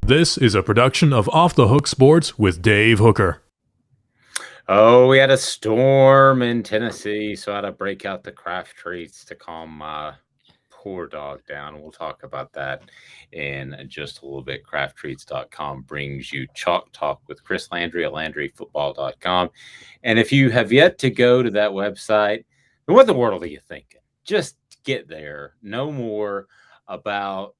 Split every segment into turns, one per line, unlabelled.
This is a production of Off the Hook Sports with Dave Hooker.
Oh, we had a storm in Tennessee, so I had to break out the craft treats to calm my poor dog down. We'll talk about that in just a little bit. CraftTreats.com brings you Chalk Talk with Chris Landry at LandryFootball.com. And if you have yet to go to that website, then what the world are you thinking? Just get there. No more about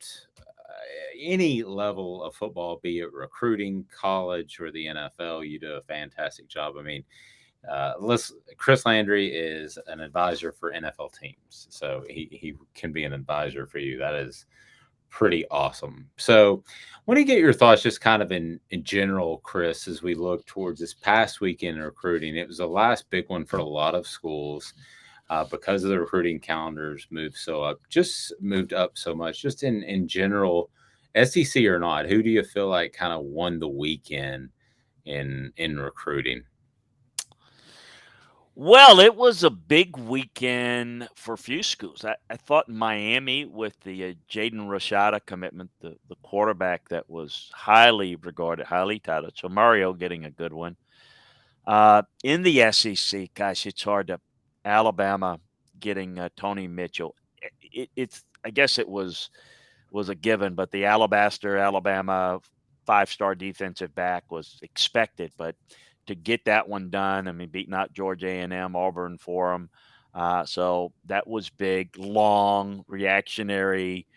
any level of football, be it recruiting, college, or the NFL. You do a fantastic job. I mean, Chris Landry is an advisor for NFL teams, so he can be an advisor for you. That is pretty awesome. So, when you get your thoughts, just kind of in general, Chris, as we look towards this past weekend in recruiting, it was the last big one for a lot of schools. Because of the recruiting calendars moved up so much. Just in general, SEC or not, who do you feel like kind of won the weekend in recruiting?
Well, it was a big weekend for a few schools. I thought Miami, with the Jaden Rashada commitment, the quarterback that was highly regarded, highly touted. So Mario getting a good one. In the SEC, gosh, it's hard to. Alabama getting Tony Mitchell. It's I guess it was a given, but the Alabama 5-star defensive back was expected, but to get that one done, I mean, beating out Georgia A&M, Auburn for them. So that was big, long, reactionary,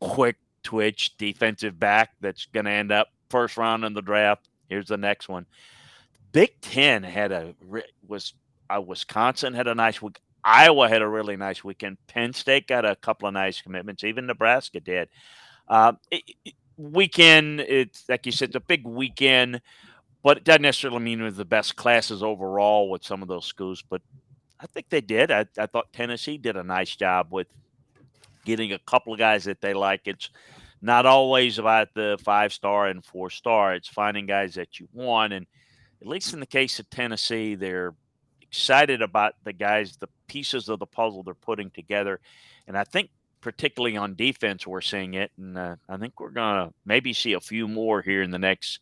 quick twitch defensive back that's going to end up first round in the draft. Here's the next one. Big Ten Wisconsin had a nice week. Iowa had a really nice weekend. Penn State got a couple of nice commitments. Even Nebraska did. Weekend, it's like you said, it's a big weekend, but it doesn't necessarily mean it was the best classes overall with some of those schools. But I think they did. I thought Tennessee did a nice job with getting a couple of guys that they like. It's not always about the 5-star and 4-star. It's finding guys that you want. And at least in the case of Tennessee, they're excited about the guys, the pieces of the puzzle they're putting together. And I think particularly on defense, we're seeing it. And I think we're going to maybe see a few more here in the next,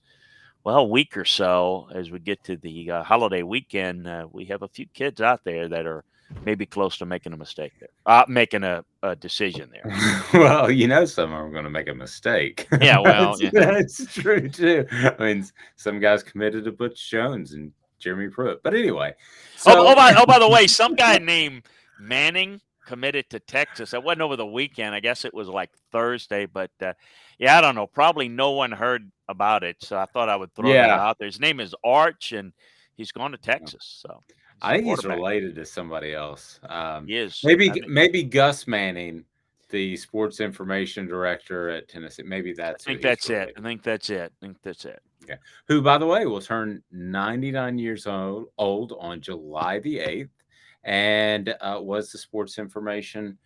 week or so as we get to the holiday weekend. We have a few kids out there that are maybe close to making a mistake there, making a decision there.
Well, some are going to make a mistake.
Yeah, well, yeah.
That's true too. I mean, some guys committed to Butch Jones and Jeremy Pruitt, but anyway.
By the way, some guy named Manning committed to Texas. It wasn't over the weekend. I guess it was like Thursday, but I don't know. Probably no one heard about it, so I thought I would throw that out there. His name is Arch, and he's gone to Texas. So
I think he's related to somebody else.
He is.
Maybe Gus Manning, the sports information director at Tennessee. Maybe that's.
I think that's it. I think that's it.
Okay. Who, by the way, will turn 99 years old on July the 8th, and was the sports information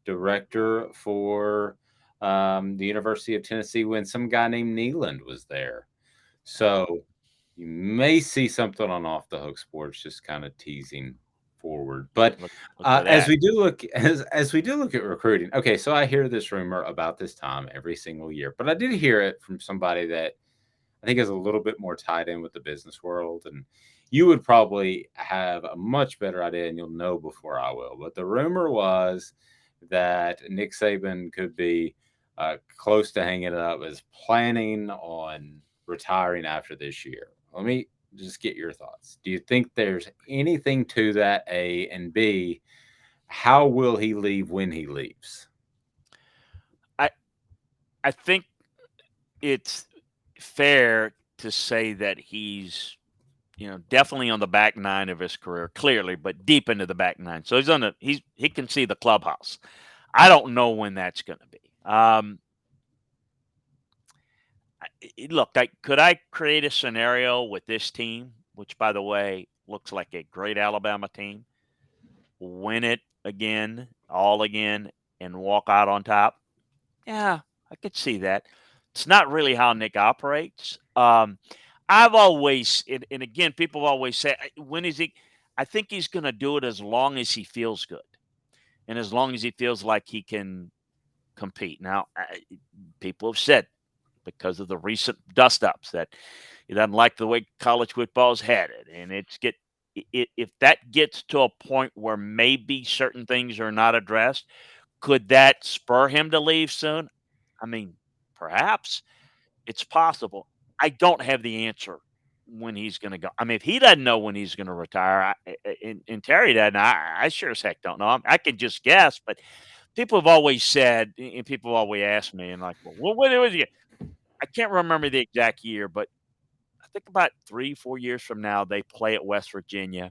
director for the University of Tennessee when some guy named Nealand was there. So you may see something on Off the Hook Sports, just kind of teasing forward. But as we do look at recruiting, okay, so I hear this rumor about this time every single year, but I did hear it from somebody that I think is a little bit more tied in with the business world, and you would probably have a much better idea, and you'll know before I will. But the rumor was that Nick Saban could be close to hanging it up, is planning on retiring after this year. Let me just get your thoughts. Do you think there's anything to that, A, and B, how will he leave when he leaves?
I think it's fair to say that he's, definitely on the back nine of his career, clearly, but deep into the back nine. So he can see the clubhouse. I don't know when that's going to be. Look, could I create a scenario with this team, which, by the way, looks like a great Alabama team, win it again, all again, and walk out on top? Yeah, I could see that. It's not really how Nick operates. I've always, and again, people always say, when is he? I think he's going to do it as long as he feels good and as long as he feels like he can compete. Now, people have said because of the recent dust-ups that he doesn't like the way college football's headed, and if that gets to a point where maybe certain things are not addressed, could that spur him to leave soon? I mean, perhaps. It's possible. I don't have the answer when he's gonna go. I mean, if he doesn't know when he's gonna retire, and Terry doesn't, I sure as heck don't know. I can just guess, but people have always said, and people always ask me, and like, well, what was he? I can't remember the exact year, but I think about 3, 4 years from now, they play at West Virginia.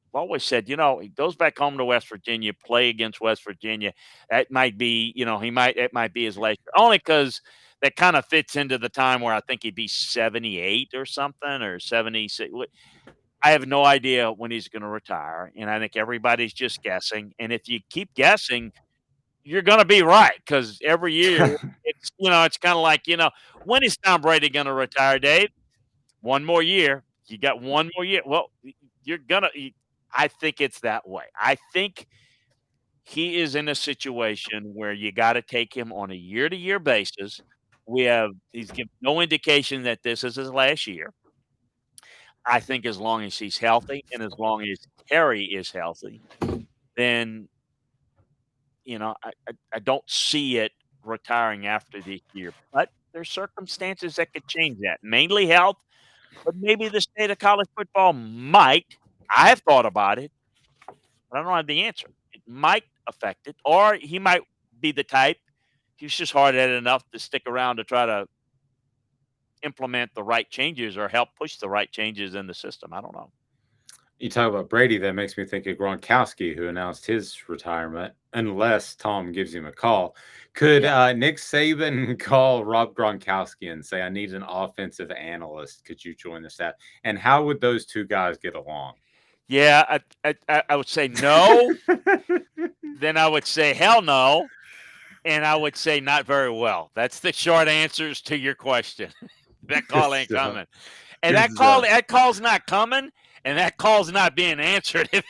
I've always said, he goes back home to West Virginia, play against West Virginia. That might be, it might be his last year, only because that kind of fits into the time where I think he'd be 78 or something or 76. I have no idea when he's going to retire. And I think everybody's just guessing. And if you keep guessing, you're going to be right because every year it's kind of like, when is Tom Brady going to retire, Dave? One more year. You got one more year. Well, you're gonna. I think it's that way. I think he is in a situation where you got to take him on a year-to-year basis. He's given no indication that this is his last year. I think as long as he's healthy and as long as Terry is healthy, then I don't see it retiring after this year. But there's circumstances that could change that. Mainly health. But maybe the state of college football might. I have thought about it, but I don't have the answer. It might affect it, or he might be the type. He's just hard-headed enough to stick around to try to implement the right changes or help push the right changes in the system. I don't know.
You talk about Brady, that makes me think of Gronkowski, who announced his retirement, unless Tom gives him a call. Could
Yeah.
Nick Saban call Rob Gronkowski and say, I need an offensive analyst? Could you join the staff? And how would those two guys get along?
Yeah, I would say no. Then I would say hell no, and I would say not very well. That's the short answers to your question. That
Good
call ain't
stuff.
coming. And
Good stuff.
that call's not coming, and that call's not being answered if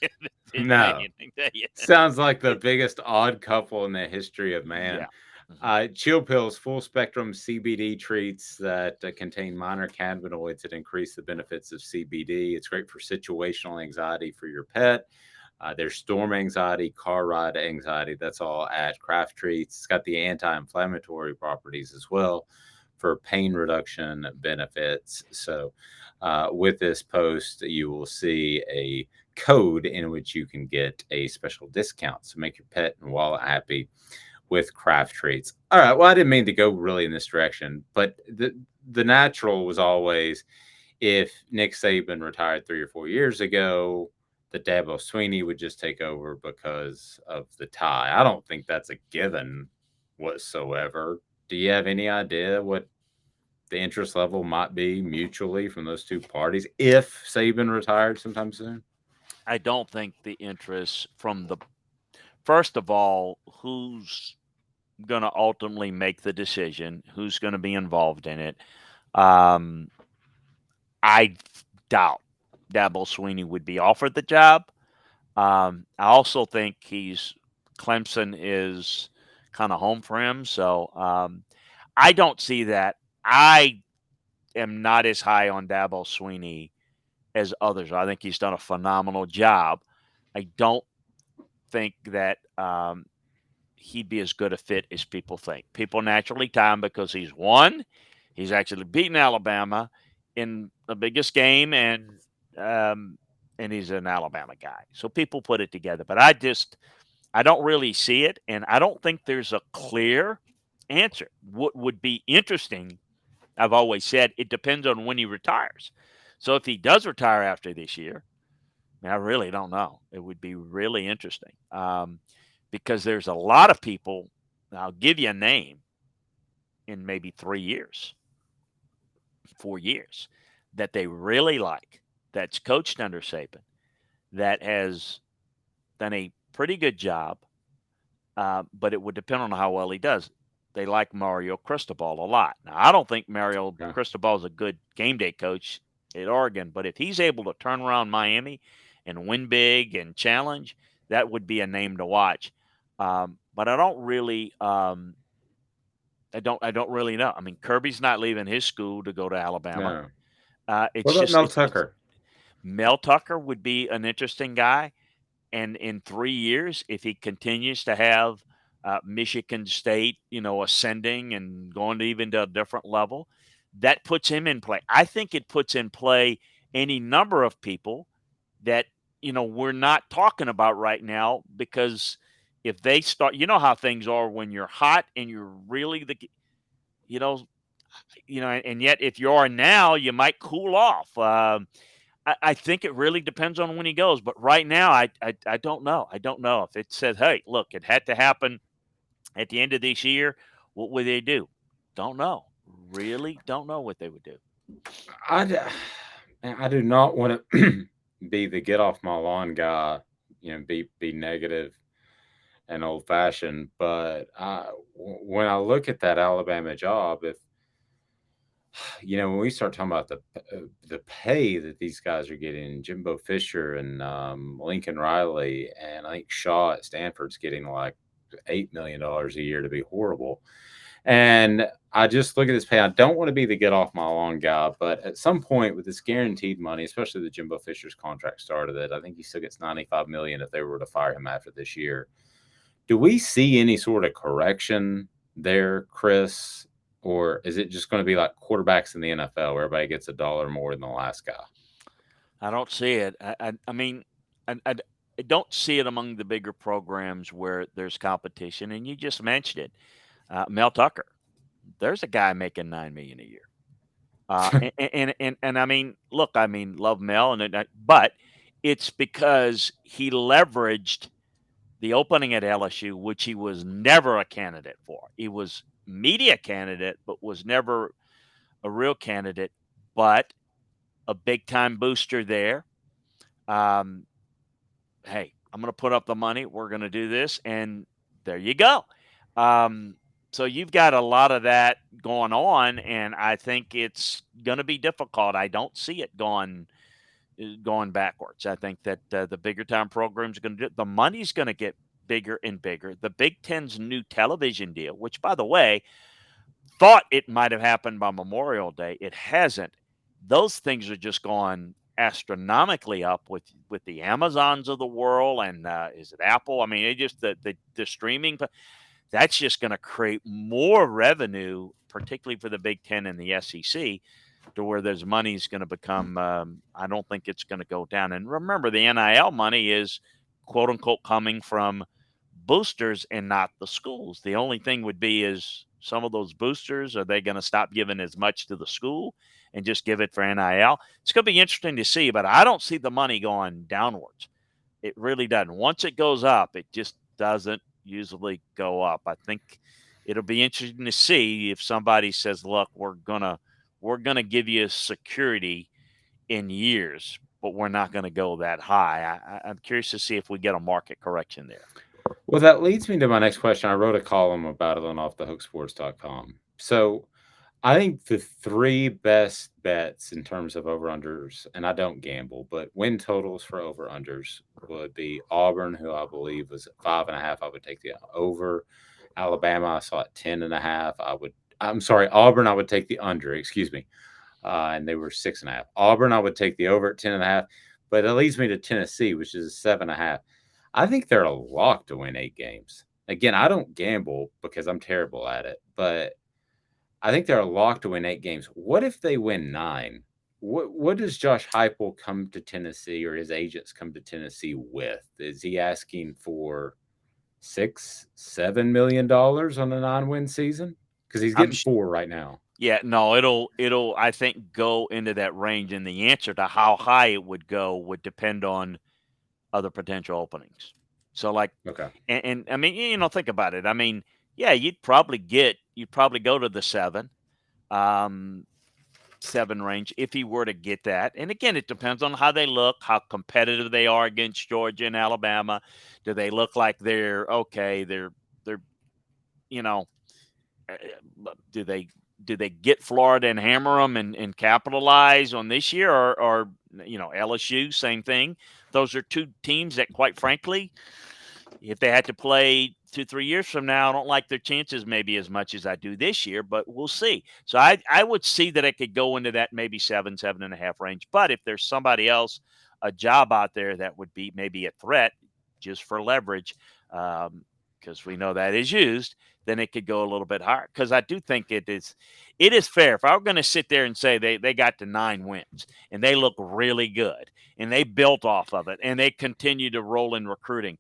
it didn't mean
No.
anything to you.
Sounds like the biggest odd couple in the history of man.
Yeah. Mhm.
Chill pills, full spectrum CBD treats that contain minor cannabinoids that increase the benefits of CBD. It's great for situational anxiety for your pet. There's storm anxiety, car ride anxiety. That's all at Craft Treats. It's got the anti-inflammatory properties as well for pain reduction benefits. So, with this post, you will see a code in which you can get a special discount. So make your pet and wallet happy with Craft Treats. All right. Well, I didn't mean to go really in this direction, but the natural was always, if Nick Saban retired 3 or 4 years ago, the Dabo Sweeney would just take over because of the tie. I don't think that's a given whatsoever. Do you have any idea what the interest level might be mutually from those two parties if Saban retired sometime soon?
I don't think the interest from first of all, who's going to ultimately make the decision, who's going to be involved in it. Um, I doubt Dabo Sweeney would be offered the job. I also think Clemson is kind of home for him. So I don't see that. I am not as high on Dabo Sweeney as others. I think he's done a phenomenal job. I don't think that he'd be as good a fit as people think. People naturally tie him because he's actually beaten Alabama in the biggest game, and he's an Alabama guy. So people put it together. But I don't really see it, and I don't think there's a clear answer. What would be interesting, I've always said, it depends on when he retires. So if he does retire after this year, I really don't know. It would be really interesting because there's a lot of people. I'll give you a name in maybe 3 years, 4 years that they really like. That's coached under Saban. That has done a pretty good job, but it would depend on how well he does. They like Mario Cristobal a lot. Now, I don't think Mario
Yeah.
Cristobal is a good game day coach at Oregon, but if he's able to turn around Miami and win big and challenge, that would be a name to watch. But I don't really I don't really know. I mean, Kirby's not leaving his school to go to Alabama.
No. What
It's
about
just
Mel
it's
Tucker?
Mel Tucker would be an interesting guy. And in 3 years, if he continues to have Michigan State, ascending and going to even to a different level, that puts him in play. I think it puts in play any number of people that we're not talking about right now, because if they start, how things are when you're hot and you're really you know, and yet if you are now, you might cool off. I think it really depends on when he goes, but right now, I don't know. I don't know if it said, "Hey, look, it had to happen at the end of this year." What would they do? Don't know. Really, don't know what they would do.
I, d- Man, I do not want to be the get off my lawn guy, be negative and old fashioned. But when I look at that Alabama job, if when we start talking about the pay that these guys are getting, Jimbo Fisher and Lincoln Riley, and I think Shaw at Stanford's getting like $8 million a year, to be horrible. And I just look at this pay. I don't want to be the get off my lawn guy, but at some point with this guaranteed money, especially the Jimbo Fisher's contract started it, I think he still gets $95 million if they were to fire him after this year. Do we see any sort of correction there, Chris? Or is it just going to be like quarterbacks in the NFL where everybody gets $1 more than the last guy?
I don't see it. I mean, I don't see it among the bigger programs where there's competition. And you just mentioned it, Mel Tucker. There's a guy making $9 million a year. And I mean, look, I mean, love Mel, but it's because he leveraged the opening at LSU, which he was never a candidate for. He was media candidate, but was never a real candidate. But a big time booster there. Um, hey, I'm going to put up the money. We're going to do this, and there you go. Um, so you've got a lot of that going on, and I think it's going to be difficult. I don't see it going backwards. I think that the bigger time programs are going to do. The money's going to get bigger and bigger. The Big Ten's new television deal, which by the way, thought it might have happened by Memorial Day, it hasn't. Those things are just gone astronomically up with the Amazons of the world, and is it Apple? I mean, it just the streaming. That's just going to create more revenue, particularly for the Big Ten and the SEC, to where there's money's going to become. I don't think it's going to go down. And remember, the NIL money is quote unquote coming from boosters and not the schools. The only thing would be is some of those boosters, are they going to stop giving as much to the school and just give it for NIL? It's going to be interesting to see, but I don't see the money going downwards. It really doesn't. Once it goes up, it just doesn't usually go up. I think it'll be interesting to see if somebody says, "Look, we're gonna give you security in years, but we're not going to go that high." I'm curious to see if we get a market correction there.
Well, that leads me to my next question. I wrote a column about it on offthehooksports.com. So I think the three best bets in terms of over-unders, and I don't gamble, but win totals for over-unders would be Auburn, who I believe was at 5.5. I would take the over. Alabama, I saw at 10.5. I'm sorry, Auburn, I would take the under, excuse me. And they were 6.5. Auburn, I would take the over at 10.5. But that leads me to Tennessee, which is 7.5. I think they're a lock to win 8 games. Again, I don't gamble because I'm terrible at it, but I think they're a lock to win 8 games. What if they win 9? What does Josh Heupel come to Tennessee, or his agents come to Tennessee with? Is he asking for $6-7 million on a 9-win season? Because he's
I'm
getting 4 right now.
Yeah, no, it'll I think go into that range, and the answer to how high it would go would depend on other potential openings. So like,
Okay.
and I mean, think about it. I mean, yeah, you'd probably go to the um, 7 range if he were to get that. And again, it depends on how they look, how competitive they are against Georgia and Alabama. Do they look like they're okay? They're you know, do they get Florida and hammer them and capitalize on this year, or LSU, same thing. Those are two teams that, quite frankly, if they had to play 2-3 years from now, I don't like their chances maybe as much as I do this year, but we'll see. So I would see that it could go into that maybe 7.5 range. But if there's somebody else, a job out there that would be maybe a threat just for leverage, because we know that is used, then it could go a little bit higher. Because I do think it is fair. If I were going to sit there and say they got to 9 wins and they look really good and they built off of it and they continue to roll in recruiting,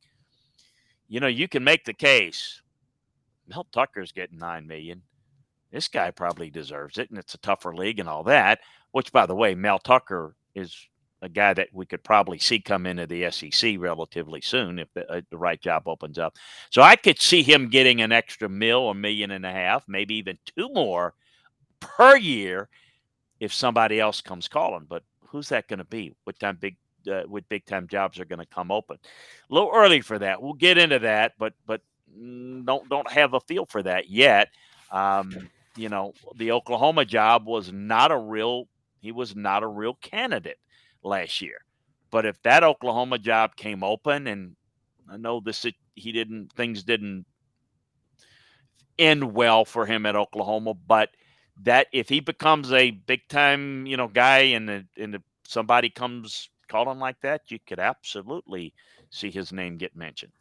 you can make the case. Mel Tucker's getting $9 million. This guy probably deserves it, and it's a tougher league and all that. Which, by the way, Mel Tucker is a guy that we could probably see come into the SEC relatively soon if the right job opens up. So I could see him getting an extra $1.5 million, maybe even 2 more per year if somebody else comes calling. But who's that going to be? What time with big time jobs are going to come open? A little early for that. We'll get into that, but don't have a feel for that yet. The Oklahoma job was not a real candidate last year. But if that Oklahoma job came open, and I know things didn't end well for him at Oklahoma, but that if he becomes a big time, guy and somebody comes calling like that, you could absolutely see his name get mentioned.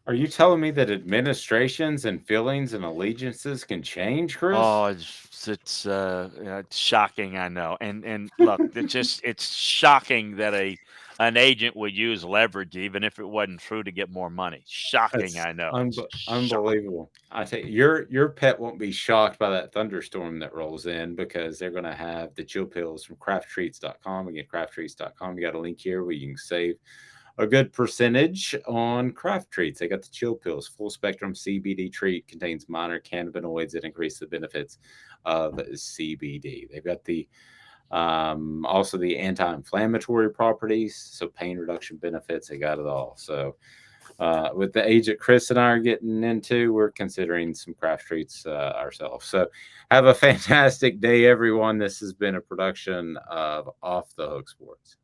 Are you telling me that administrations and feelings and allegiances can change, Chris?
Oh, it's shocking, I know. And look, it's shocking that an agent would use leverage even if it wasn't true to get more money. Shocking, I know.
Unbelievable. I tell you, your pet won't be shocked by that thunderstorm that rolls in, because they're going to have the chill pills from crafttreats.com. Again, crafttreats.com. You got a link here where you can save a good percentage on craft treats. They got the chill pills, full spectrum CBD treat, contains minor cannabinoids that increase the benefits of CBD. They've got the also the anti-inflammatory properties, so pain reduction benefits. They got it all. So with the age that Chris and I are getting into, we're considering some craft treats ourselves. So have a fantastic day, everyone. This has been a production of Off the Hook Sports.